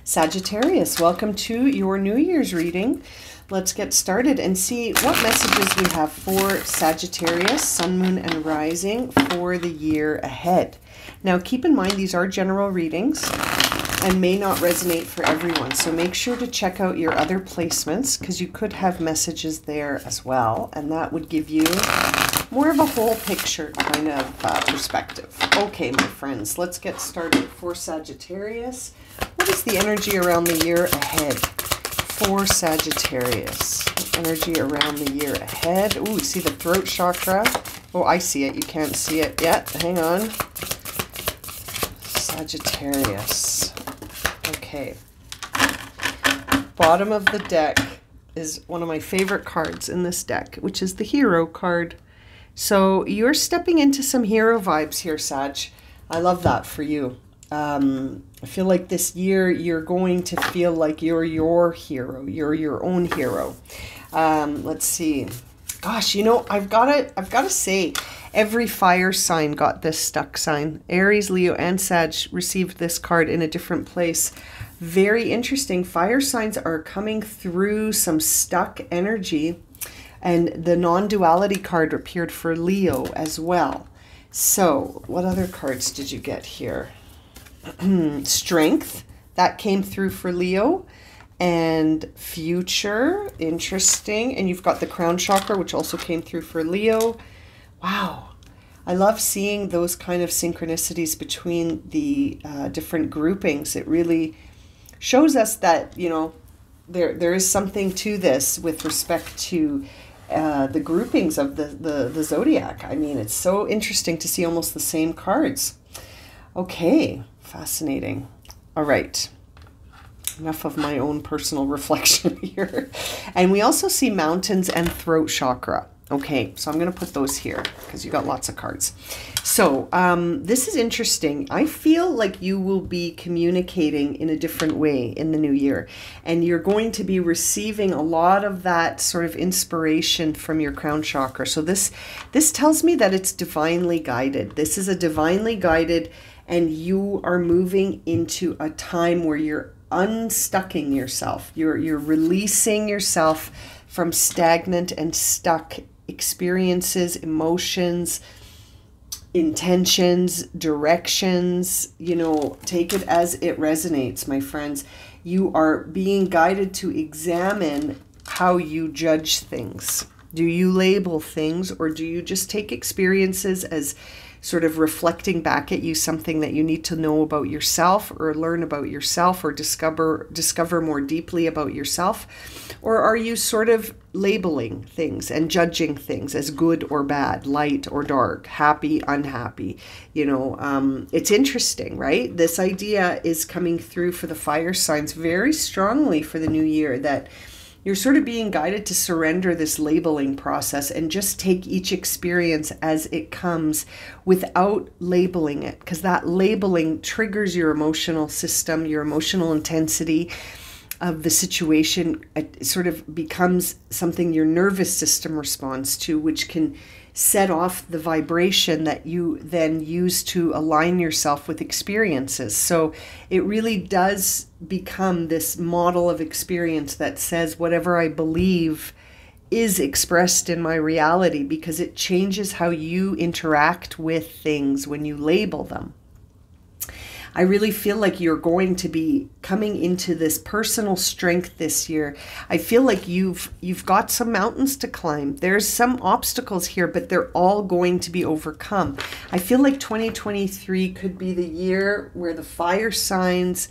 Sagittarius, welcome to your New Year's reading. Let's get started and see what messages we have for Sagittarius, Sun, Moon, and Rising for the year ahead. Now, keep in mind these are general readings and may not resonate for everyone. So make sure to check out your other placements because you could have messages there as well. And that would give you more of a whole picture kind of perspective. Okay, my friends, let's get started for Sagittarius. What is the energy around the year ahead for Sagittarius? Energy around the year ahead. Ooh, see the throat chakra? Oh, I see it. You can't see it yet. Hang on. Sagittarius. Okay. Bottom of the deck is one of my favorite cards in this deck, which is the Hero card. So you're stepping into some hero vibes here, Sag. I love that for you. I feel like this year you're going to feel like you're your hero. You're your own hero. Let's see. Gosh, you know, I've got to say, every fire sign got this stuck sign. Aries, Leo, and Sag received this card in a different place. Very interesting. Fire signs are coming through some stuck energy. And the non-duality card appeared for Leo as well. So what other cards did you get here? Strength, that came through for Leo. And future, interesting. And you've got the crown chakra, which also came through for Leo. Wow. I love seeing those kind of synchronicities between the different groupings. It really shows us that, you know, there is something to this with respect to the groupings of the zodiac. I mean, it's so interesting to see almost the same cards. Okay, fascinating. All right. Enough of my own personal reflection here. And we also see mountains and throat chakra. Okay, so I'm going to put those here because you got lots of cards. So this is interesting. I feel like you will be communicating in a different way in the new year. And you're going to be receiving a lot of that sort of inspiration from your crown chakra. So this tells me that it's divinely guided. This is a divinely guided, and you are moving into a time where you're unstucking yourself. You're releasing yourself from stagnant and stuck experiences, emotions, intentions, directions. You know, take it as it resonates, my friends. You are being guided to examine how you judge things. Do you label things, or do you just take experiences as sort of reflecting back at you something that you need to know about yourself, or learn about yourself, or discover more deeply about yourself? Or are you sort of labeling things and judging things as good or bad, light or dark, happy, unhappy? You know, it's interesting, right? This idea is coming through for the fire signs very strongly for the new year, that you're sort of being guided to surrender this labeling process and just take each experience as it comes without labeling it, because that labeling triggers your emotional system, your emotional intensity of the situation. It sort of becomes something your nervous system responds to, which can set off the vibration that you then use to align yourself with experiences. So it really does become this model of experience that says whatever I believe is expressed in my reality, because it changes how you interact with things when you label them. I really feel like you're going to be coming into this personal strength this year. I feel like you've got some mountains to climb. There's some obstacles here, but they're all going to be overcome. I feel like 2023 could be the year where the fire signs,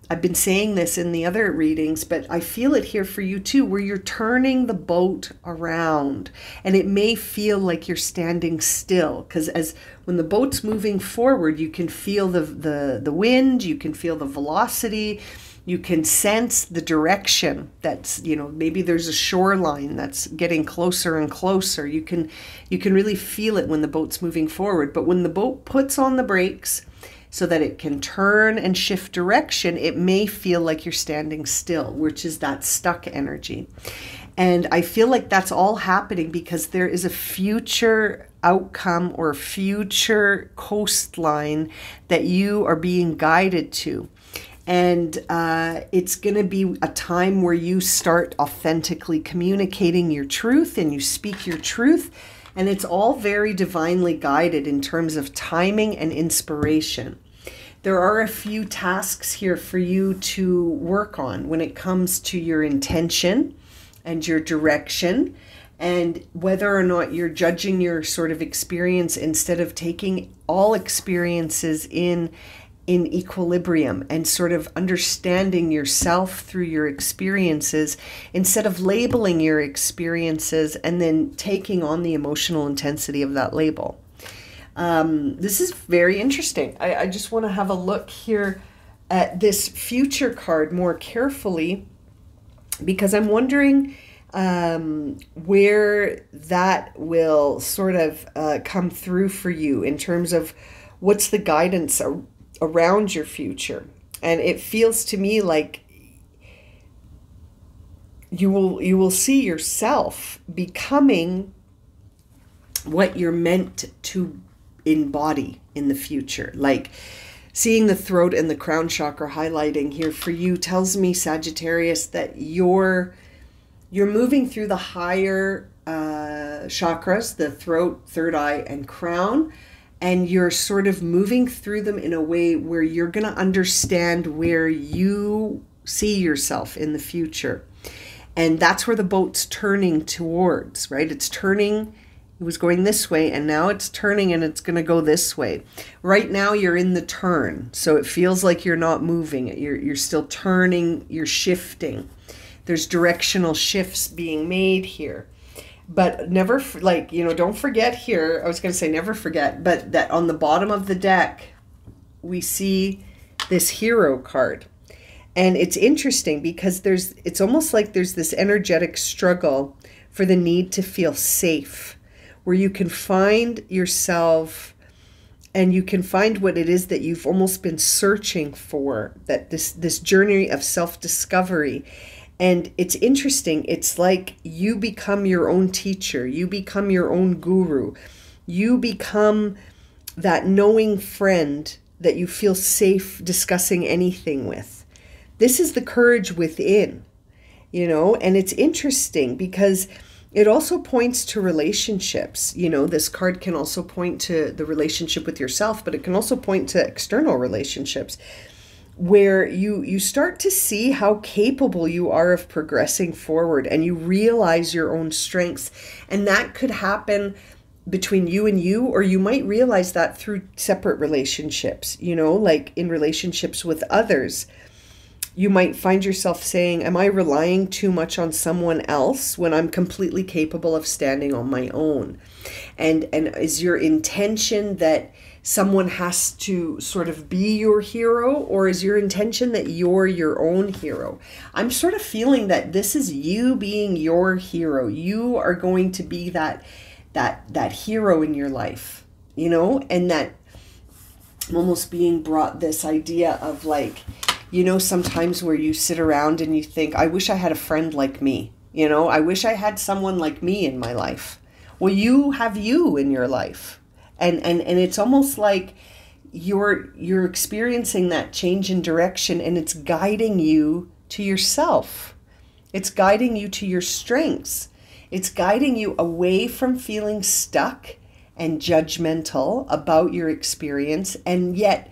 I've been saying this in the other readings, but I feel it here for you too, where you're turning the boat around, and it may feel like you're standing still, because when the boat's moving forward, you can feel the wind, you can feel the velocity, you can sense the direction that's, you know, maybe there's a shoreline that's getting closer and closer. You can really feel it when the boat's moving forward. But when the boat puts on the brakes so that it can turn and shift direction, it may feel like you're standing still, which is that stuck energy. And I feel like that's all happening because there is a future outcome or future coastline that you are being guided to. And it's going to be a time where you start authentically communicating your truth and you speak your truth. And it's all very divinely guided in terms of timing and inspiration. There are a few tasks here for you to work on when it comes to your intention and your direction, and whether or not you're judging your sort of experience instead of taking all experiences in equilibrium and sort of understanding yourself through your experiences instead of labeling your experiences and then taking on the emotional intensity of that label. This is very interesting. I just want to have a look here at this future card more carefully, because I'm wondering where that will sort of come through for you in terms of what's the guidance around your future. And it feels to me like you will see yourself becoming what you're meant to embody in the future. Like seeing the throat and the crown chakra highlighting here for you tells me, Sagittarius, that you're moving through the higher chakras, the throat, third eye, and crown, and you're sort of moving through them in a way where you're going to understand where you see yourself in the future. And that's where the boat's turning towards, right? It's turning, it was going this way, and now it's turning and it's going to go this way. Right now you're in the turn, so it feels like you're not moving. You're still turning, you're shifting. There's directional shifts being made here. But never, like, you know, don't forget here, I was going to say never forget, but that on the bottom of the deck, we see this hero card. And it's interesting because it's almost like there's this energetic struggle for the need to feel safe, where you can find yourself and you can find what it is that you've almost been searching for, that this journey of self-discovery. And it's interesting. It's like you become your own teacher. You become your own guru. You become that knowing friend that you feel safe discussing anything with. This is the courage within, you know, and it's interesting because it also points to relationships. You know, this card can also point to the relationship with yourself, but it can also point to external relationships, where you start to see how capable you are of progressing forward and you realize your own strengths. And that could happen between you and you, or you might realize that through separate relationships, you know, like in relationships with others. You might find yourself saying, am I relying too much on someone else when I'm completely capable of standing on my own? And is your intention that someone has to sort of be your hero, or is your intention that you're your own hero? I'm sort of feeling that this is you being your hero. You are going to be that hero in your life, you know, and that I'm almost being brought this idea of like, you know, sometimes where you sit around and you think, I wish I had a friend like me, you know, I wish I had someone like me in my life. Well, you have you in your life. And it's almost like you're experiencing that change in direction, and it's guiding you to yourself. It's guiding you to your strengths. It's guiding you away from feeling stuck and judgmental about your experience. And yet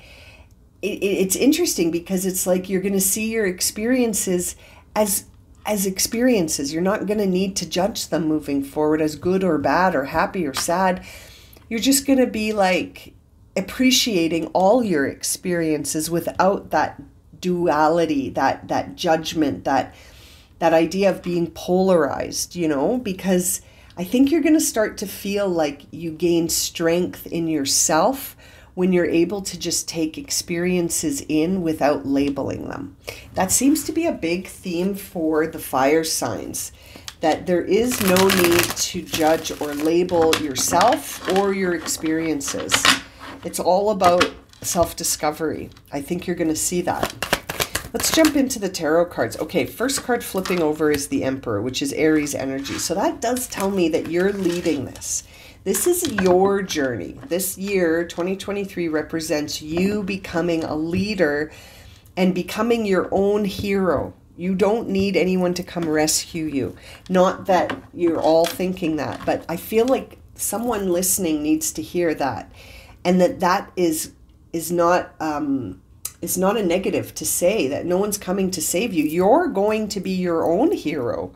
it's interesting because it's like you're going to see your experiences as experiences. You're not going to need to judge them moving forward as good or bad or happy or sad. You're just going to be like appreciating all your experiences without that duality, that judgment, that idea of being polarized, you know, because I think you're going to start to feel like you gain strength in yourself when you're able to just take experiences in without labeling them. That seems to be a big theme for the fire signs, that there is no need to judge or label yourself or your experiences. It's all about self-discovery. I think you're going to see that. Let's jump into the tarot cards. Okay, first card flipping over is the Emperor, which is Aries energy. So that does tell me that you're leading this. This is your journey. This year, 2023, represents you becoming a leader and becoming your own hero. You don't need anyone to come rescue you. Not that you're all thinking that, but I feel like someone listening needs to hear that. And that is not it's not a negative to say, that no one's coming to save you. You're going to be your own hero.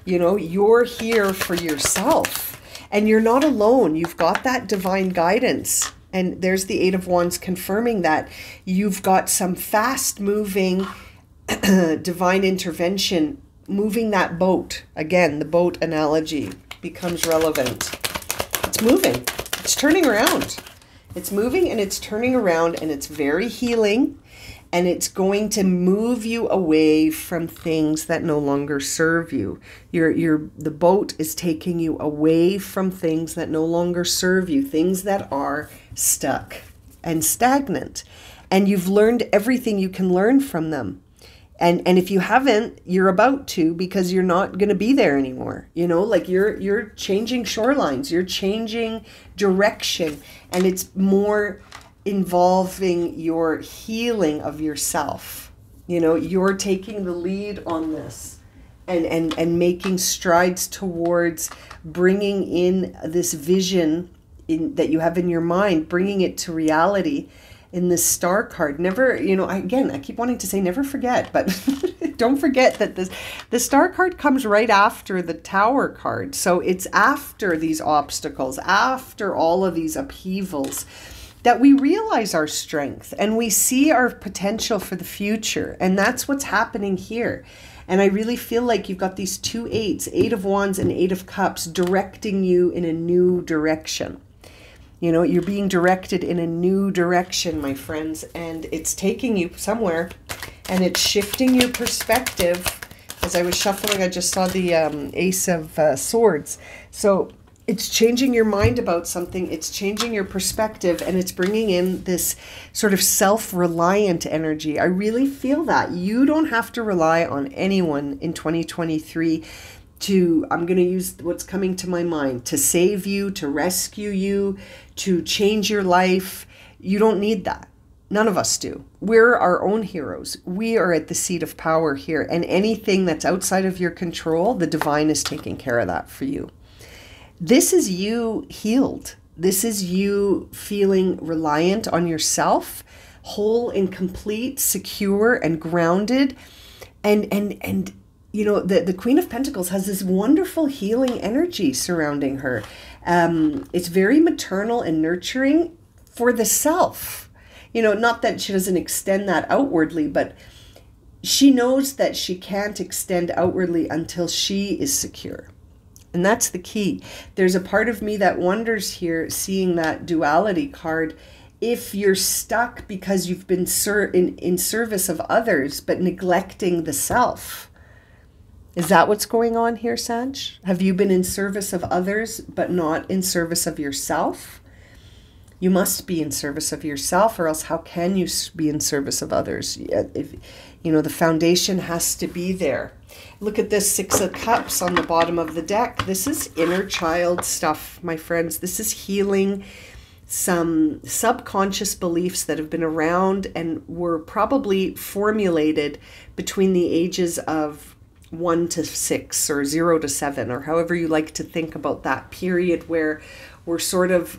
You know, you're here for yourself, and you're not alone. You've got that divine guidance. And there's the Eight of Wands confirming that. You've got some fast moving divine intervention moving that boat. Again, the boat analogy becomes relevant. It's moving. It's turning around. It's moving and it's turning around, and it's very healing, and it's going to move you away from things that no longer serve you. The boat is taking you away from things that no longer serve you, things that are stuck and stagnant. And you've learned everything you can learn from them. And if you haven't, you're about to, because you're not going to be there anymore. You know, like you're changing shorelines, you're changing direction, and it's more involving your healing of yourself. You know, you're taking the lead on this and making strides towards bringing in this vision that you have in your mind, bringing it to reality. In this star card, never, you know, I keep wanting to say never forget, but don't forget that the star card comes right after the Tower card. So it's after these obstacles, after all of these upheavals, that we realize our strength and we see our potential for the future. And that's what's happening here. And I really feel like you've got these two eights, Eight of Wands and Eight of Cups, directing you in a new direction. You know, you're being directed in a new direction, my friends, and it's taking you somewhere, and it's shifting your perspective. As I was shuffling, I just saw the Ace of Swords. So it's changing your mind about something, it's changing your perspective, and it's bringing in this sort of self-reliant energy. I really feel that. You don't have to rely on anyone in 2023 I'm going to use what's coming to my mind, to save you, to rescue you, to change your life. You don't need that. None of us do. We're our own heroes. We are at the seat of power here, and anything that's outside of your control, the divine is taking care of that for you. This is you healed. This is you feeling reliant on yourself, whole and complete, secure and grounded, and you know, the Queen of Pentacles has this wonderful healing energy surrounding her. It's very maternal and nurturing for the self. You know, not that she doesn't extend that outwardly, but she knows that she can't extend outwardly until she is secure. And that's the key. There's a part of me that wonders here, seeing that duality card, if you're stuck because you've been in service of others, but neglecting the self. Is that what's going on here, Sag? Have you been in service of others, but not in service of yourself? You must be in service of yourself, or else how can you be in service of others? If, you know, the foundation has to be there. Look at this Six of Cups on the bottom of the deck. This is inner child stuff, my friends. This is healing some subconscious beliefs that have been around and were probably formulated between the ages of 1 to 6 or 0 to 7, or however you like to think about that period where we're sort of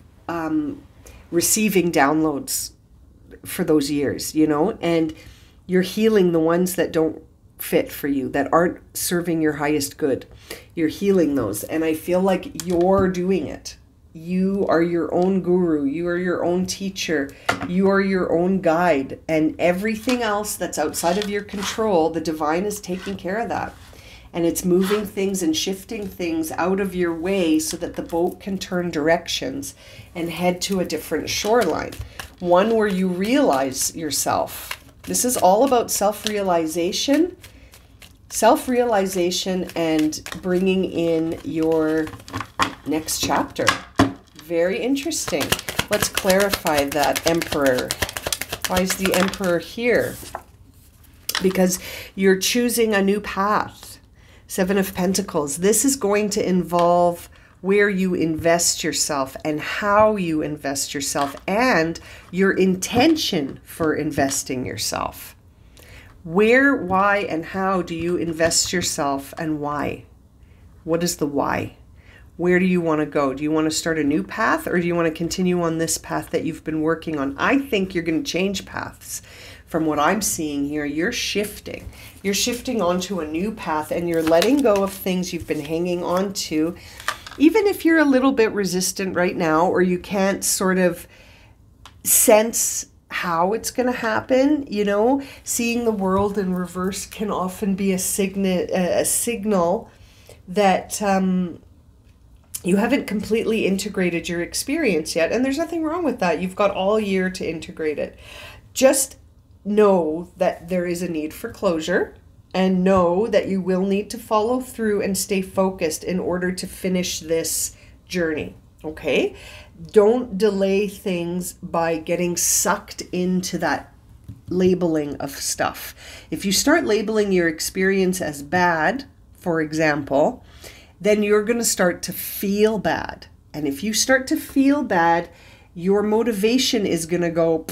receiving downloads for those years, you know, and you're healing the ones that don't fit for you, that aren't serving your highest good. You're healing those. And I feel like you're doing it. You are your own guru. You are your own teacher. You are your own guide. And everything else that's outside of your control, the divine is taking care of that. And it's moving things and shifting things out of your way so that the boat can turn directions and head to a different shoreline. One where you realize yourself. This is all about self-realization. Self-realization and bringing in your next chapter. Very interesting. Let's clarify that Emperor. Why is the Emperor here? Because you're choosing a new path. Seven of Pentacles. This is going to involve where you invest yourself and how you invest yourself and your intention for investing yourself. Where, why, and how do you invest yourself, and why? What is the why? Where do you want to go? Do you want to start a new path, or do you want to continue on this path that you've been working on? I think you're going to change paths. From what I'm seeing here, you're shifting. You're shifting onto a new path, and you're letting go of things you've been hanging on to. Even if you're a little bit resistant right now, or you can't sort of sense how it's going to happen, you know, seeing the world in reverse can often be a signal that you haven't completely integrated your experience yet. And there's nothing wrong with that. You've got all year to integrate it. Just know that there is a need for closure, and know that you will need to follow through and stay focused in order to finish this journey. Okay? Don't delay things by getting sucked into that labeling of stuff. If you start labeling your experience as bad, for example, then you're going to start to feel bad. And if you start to feel bad, your motivation is going to go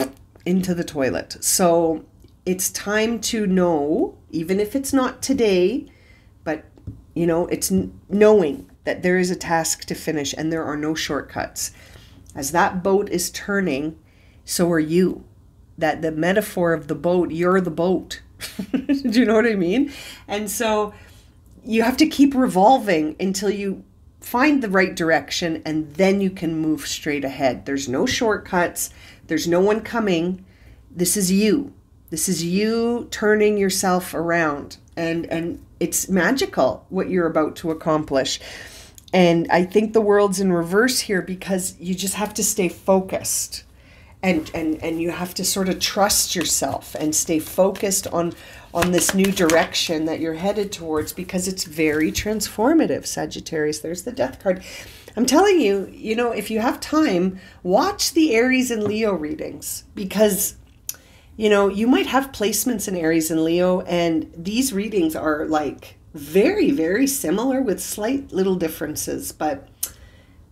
into the toilet. So it's time to know, even if it's not today, but you know, it's knowing that there is a task to finish and there are no shortcuts. As that boat is turning, so are you. That the metaphor of the boat, you're the boat. Do you know what I mean? And so you have to keep revolving until you find the right direction, and then you can move straight ahead. There's no shortcuts. There's no one coming. This is you. This is you turning yourself around. And it's magical what you're about to accomplish. And I think the world's in reverse here because you just have to stay focused. And you have to sort of trust yourself and stay focused on this new direction that you're headed towards, because it's very transformative, Sagittarius. There's the Death card. I'm telling you, you know, if you have time, watch the Aries and Leo readings, because, you know, you might have placements in Aries and Leo, and these readings are like very, very similar with slight little differences, but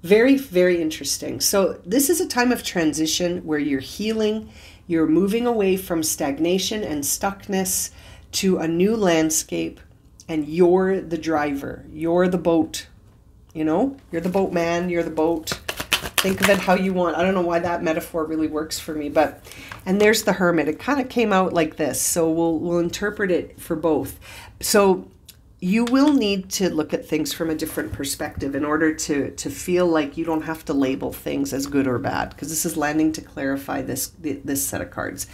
very, very interesting. So this is a time of transition where you're healing, you're moving away from stagnation and stuckness to a new landscape, and you're the driver, you're the boat, you know, you're the boatman, you're the boat. Think of it how you want. I don't know why that metaphor really works for me, but, and there's the Hermit. It kind of came out like this, so we'll interpret it for both. So you will need to look at things from a different perspective in order to feel like you don't have to label things as good or bad, because this is landing to clarify this set of cards.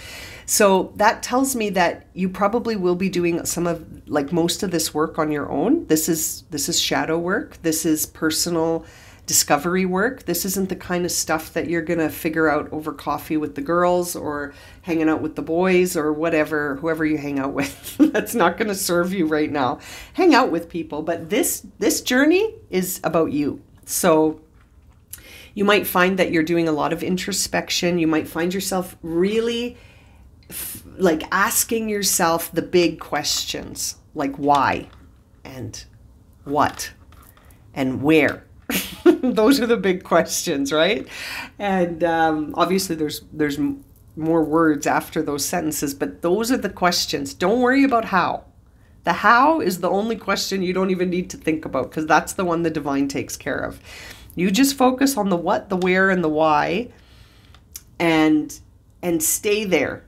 So that tells me that you probably will be doing some of, like, most of this work on your own. This is shadow work. This is personal discovery work. This isn't the kind of stuff that you're going to figure out over coffee with the girls or hanging out with the boys or whatever, whoever you hang out with. That's not going to serve you right now. Hang out with people, but this journey is about you. So you might find that you're doing a lot of introspection. You might find yourself really like asking yourself the big questions, like why and what and where. Those are the big questions, right? And obviously there's more words after those sentences, but those are the questions. Don't worry about how. The how is the only question you don't even need to think about, because that's the one the divine takes care of. You just focus on the what, the where, and the why, and stay there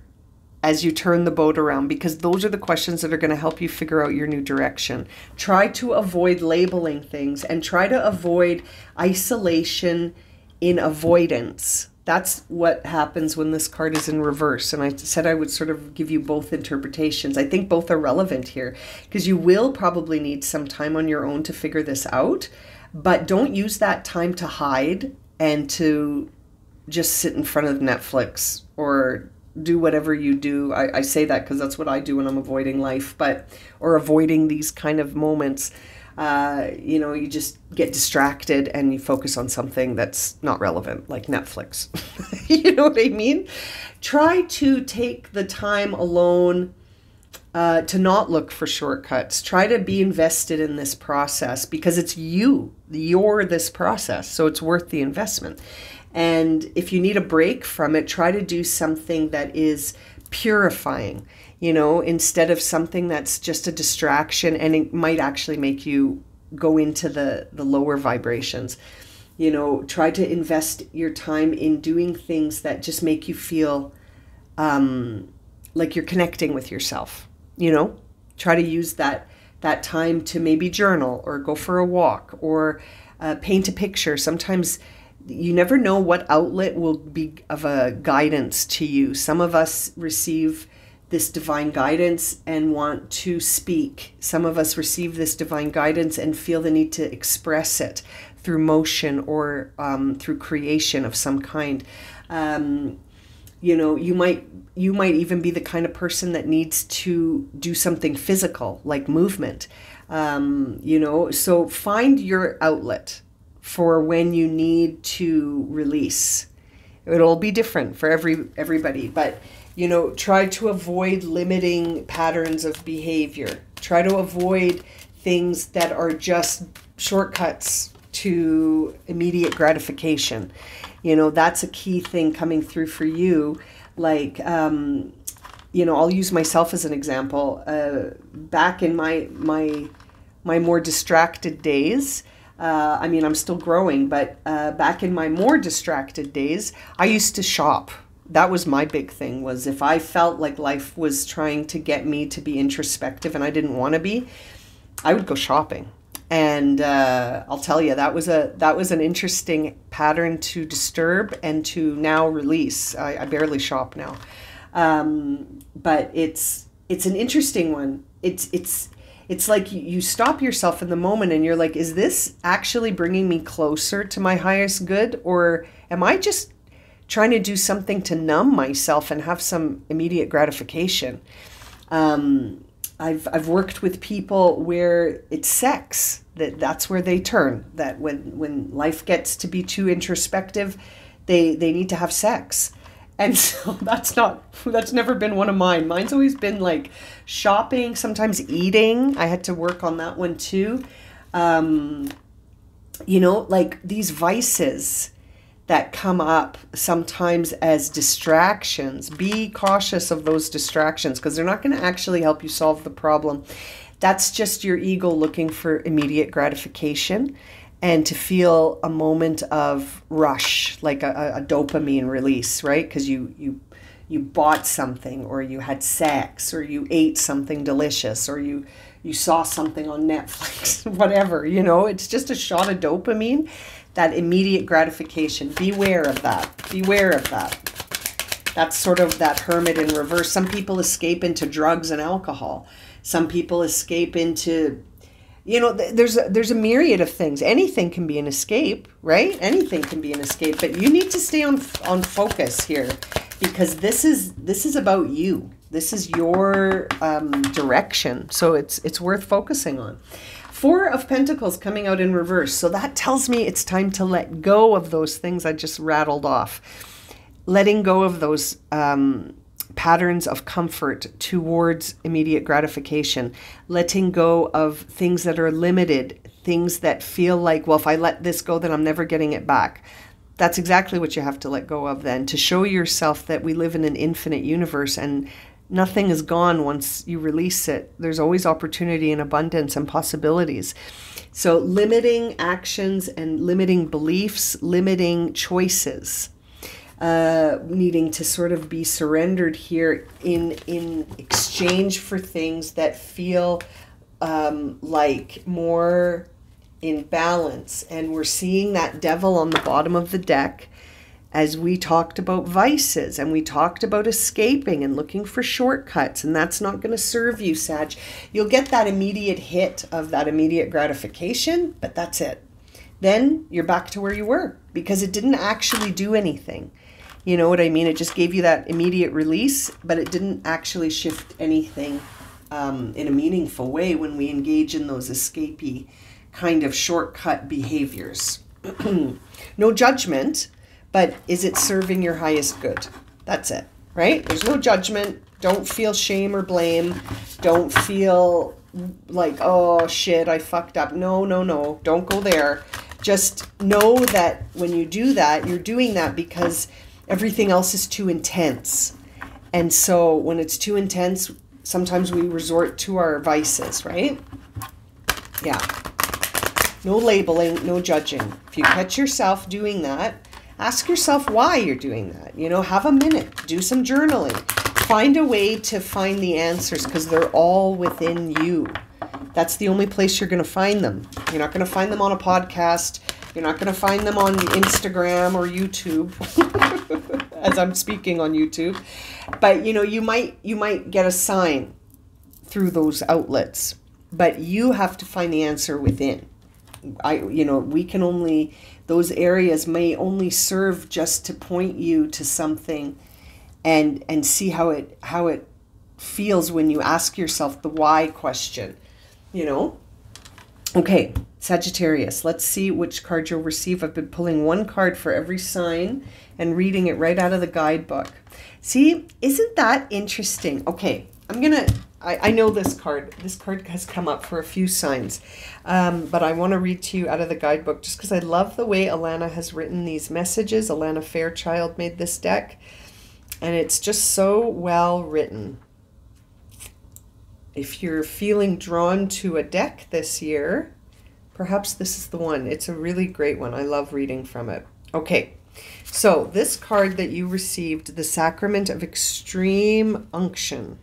as you turn the boat around, because those are the questions that are going to help you figure out your new direction. Try to avoid labeling things, and try to avoid isolation in avoidance. That's what happens when this card is in reverse. And I said I would sort of give you both interpretations. I think both are relevant here, because you will probably need some time on your own to figure this out, but don't use that time to hide and to just sit in front of Netflix or do whatever you do. I say that because that's what I do when I'm avoiding life, or avoiding these kind of moments. You know, you just get distracted and you focus on something that's not relevant, like Netflix. You know what I mean? Try to take the time alone to not look for shortcuts. Try to be invested in this process, because it's you're this process, so it's worth the investment. And if you need a break from it, try to do something that is purifying. you know, instead of something that's just a distraction, and it might actually make you go into the lower vibrations. You know, try to invest your time in doing things that just make you feel like you're connecting with yourself. You know, try to use that time to maybe journal or go for a walk or paint a picture. Sometimes you never know what outlet will be of a guidance to you. Some of us receive this divine guidance and want to speak. Some of us receive this divine guidance and feel the need to express it through motion or through creation of some kind. You know, you might even be the kind of person that needs to do something physical, like movement. You know, so find your outlet for when you need to release. It'll be different for everybody, but you know, try to avoid limiting patterns of behavior. Try to avoid things that are just shortcuts to immediate gratification. You know, that's a key thing coming through for you. Like, you know, I'll use myself as an example. Back in my more distracted days, I mean, I'm still growing, but back in my more distracted days, I used to shop. That was my big thing, was if I felt like life was trying to get me to be introspective and I didn't want to be, I would go shopping. And I'll tell you, that was an interesting pattern to disturb and to now release. I barely shop now. But it's an interesting one. It's like you stop yourself in the moment and you're like, is this actually bringing me closer to my highest good? Or am I just trying to do something to numb myself and have some immediate gratification? I've worked with people where it's sex, that's where they turn, that when life gets to be too introspective, they need to have sex. And so that's never been one of mine. Mine's always been like shopping, sometimes eating. I had to work on that one too. You know, like these vices that come up sometimes as distractions. Be cautious of those distractions because they're not going to actually help you solve the problem. That's just your ego looking for immediate gratification and to feel a moment of rush, like a dopamine release, right? Because you bought something, or you had sex, or you ate something delicious, or you saw something on Netflix, whatever, you know, it's just a shot of dopamine. That immediate gratification. Beware of that. Beware of that. That's sort of that hermit in reverse. Some people escape into drugs and alcohol. Some people escape into, you know, there's a myriad of things. Anything can be an escape, right? Anything can be an escape, but you need to stay on focus here, because this is about you. This is your direction. So it's worth focusing on. 4 of Pentacles coming out in reverse. So that tells me it's time to let go of those things I just rattled off. Letting go of those patterns of comfort towards immediate gratification. Letting go of things that are limited. Things that feel like, well, if I let this go, then I'm never getting it back. That's exactly what you have to let go of then, to show yourself that we live in an infinite universe and nothing is gone once you release it. There's always opportunity and abundance and possibilities. So limiting actions and limiting beliefs, limiting choices, needing to sort of be surrendered here in exchange for things that feel like more in balance. And we're seeing that devil on the bottom of the deck, as we talked about vices and we talked about escaping and looking for shortcuts, and that's not going to serve you, Sag. You'll get that immediate hit of that immediate gratification, but that's it. Then you're back to where you were because it didn't actually do anything. You know what I mean? It just gave you that immediate release, but it didn't actually shift anything in a meaningful way when we engage in those escapey kind of shortcut behaviors. No judgment. But is it serving your highest good? That's it, right? There's no judgment. Don't feel shame or blame. Don't feel like, oh, shit, I fucked up. No. Don't go there. Just know that when you do that, you're doing that because everything else is too intense. And so when it's too intense, sometimes we resort to our vices, right? Yeah. No labeling, no judging. If you catch yourself doing that, ask yourself why you're doing that. You know, have a minute, do some journaling. Find a way to find the answers, because they're all within you. That's the only place you're going to find them. You're not going to find them on a podcast. You're not going to find them on Instagram or YouTube, as I'm speaking on YouTube. But, you know, you might get a sign through those outlets, but you have to find the answer within. We can only, those areas may only serve just to point you to something and see how it feels when you ask yourself the why question, you know? Okay, Sagittarius, let's see which card you'll receive. I've been pulling one card for every sign and reading it right out of the guidebook. See, isn't that interesting? Okay, I know this card. This card has come up for a few signs, but I want to read to you out of the guidebook just because I love the way Alana has written these messages. Alana Fairchild made this deck, and it's just so well written. If you're feeling drawn to a deck this year, perhaps this is the one. It's a really great one. I love reading from it. Okay, so this card that you received, the Sacrament of Extreme Unction.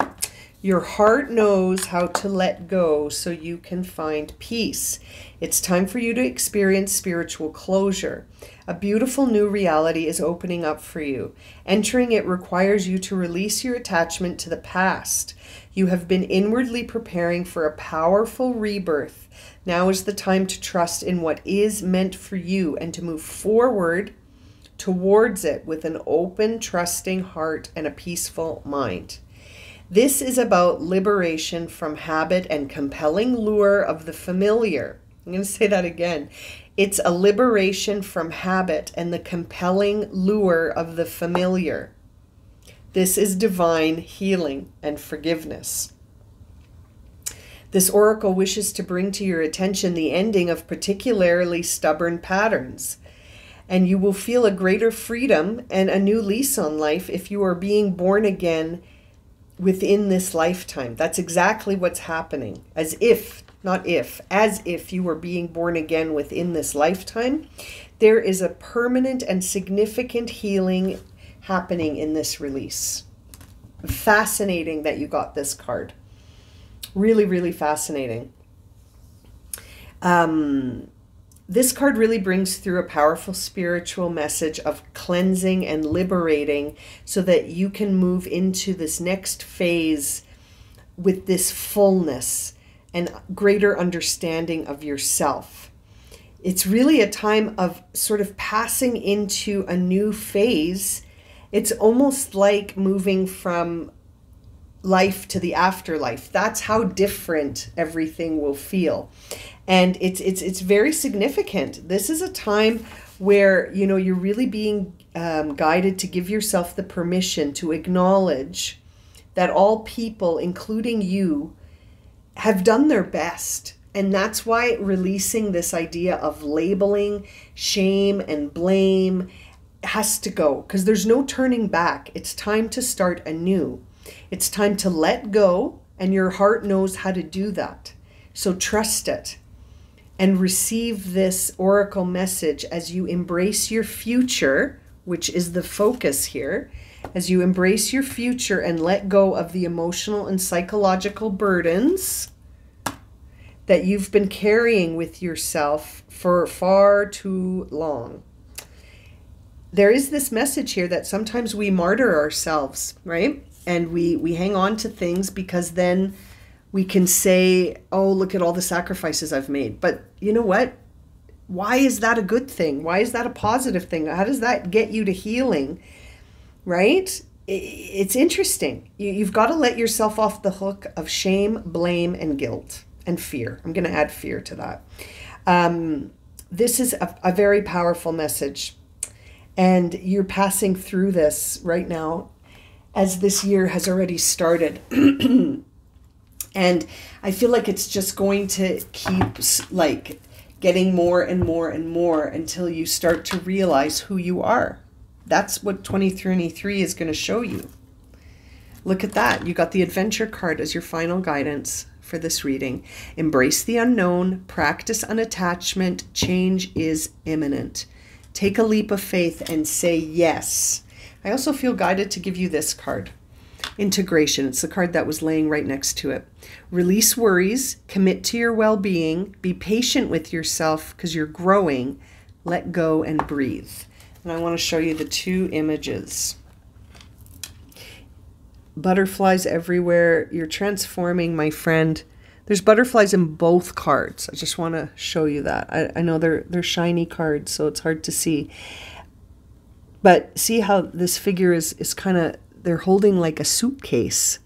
Your heart knows how to let go so you can find peace. It's time for you to experience spiritual closure. A beautiful new reality is opening up for you. Entering it requires you to release your attachment to the past. You have been inwardly preparing for a powerful rebirth. Now is the time to trust in what is meant for you and to move forward towards it with an open, trusting heart and a peaceful mind. This is about liberation from habit and compelling lure of the familiar. I'm going to say that again. It's a liberation from habit and the compelling lure of the familiar. This is divine healing and forgiveness. This oracle wishes to bring to your attention the ending of particularly stubborn patterns. And you will feel a greater freedom and a new lease on life if you are being born again within this lifetime. That's exactly what's happening. As if you were being born again within this lifetime. There is a permanent and significant healing happening in this release. Fascinating that you got this card. Really, really fascinating. This card really brings through a powerful spiritual message of cleansing and liberating so that you can move into this next phase with this fullness and greater understanding of yourself. It's really a time of sort of passing into a new phase. It's almost like moving from life to the afterlife. That's how different everything will feel. And it's very significant. This is a time where, you know, you're really being guided to give yourself the permission to acknowledge that all people, including you, have done their best. And that's why releasing this idea of labeling, shame, and blame has to go, because there's no turning back. It's time to start anew. It's time to let go, and your heart knows how to do that. So trust it and receive this oracle message as you embrace your future, which is the focus here. As you embrace your future and let go of the emotional and psychological burdens that you've been carrying with yourself for far too long. There is this message here that sometimes we martyr ourselves, right? And we hang on to things because then we can say, oh, look at all the sacrifices I've made. But you know what? Why is that a good thing? Why is that a positive thing? How does that get you to healing, right? It's interesting. You've got to let yourself off the hook of shame, blame, and guilt, and fear. I'm going to add fear to that. This is a very powerful message. And you're passing through this right now as this year has already started. And I feel like it's just going to keep like getting more and more and more until you start to realize who you are. That's what 2023 is going to show you. Look at that. You got the adventure card as your final guidance for this reading. Embrace the unknown, practice unattachment, change is imminent. Take a leap of faith and say yes. I also feel guided to give you this card. Integration. It's the card that was laying right next to it. Release worries, commit to your well-being, be patient with yourself because you're growing, let go and breathe. And I want to show you the two images. Butterflies everywhere. You're transforming, my friend. There's butterflies in both cards. I just want to show you that. I know they're shiny cards, so it's hard to see. But see how this figure is kind of, they're holding like a suitcase.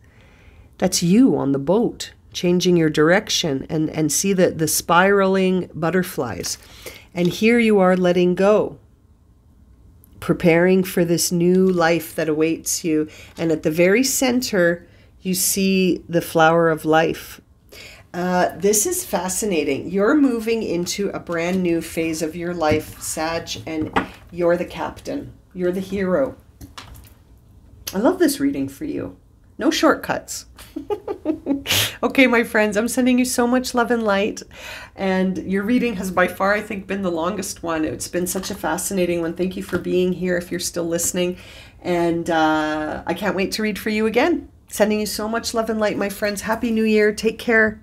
That's you on the boat, changing your direction, and see the spiraling butterflies. And here you are letting go, preparing for this new life that awaits you. And at the very center, you see the flower of life. This is fascinating. You're moving into a brand new phase of your life, Sag, and you're the captain. You're the hero. I love this reading for you. No shortcuts. Okay, my friends, I'm sending you so much love and light. And your reading has by far, I think, been the longest one. It's been such a fascinating one. Thank you for being here if you're still listening. And I can't wait to read for you again. Sending you so much love and light, my friends. Happy New Year. Take care.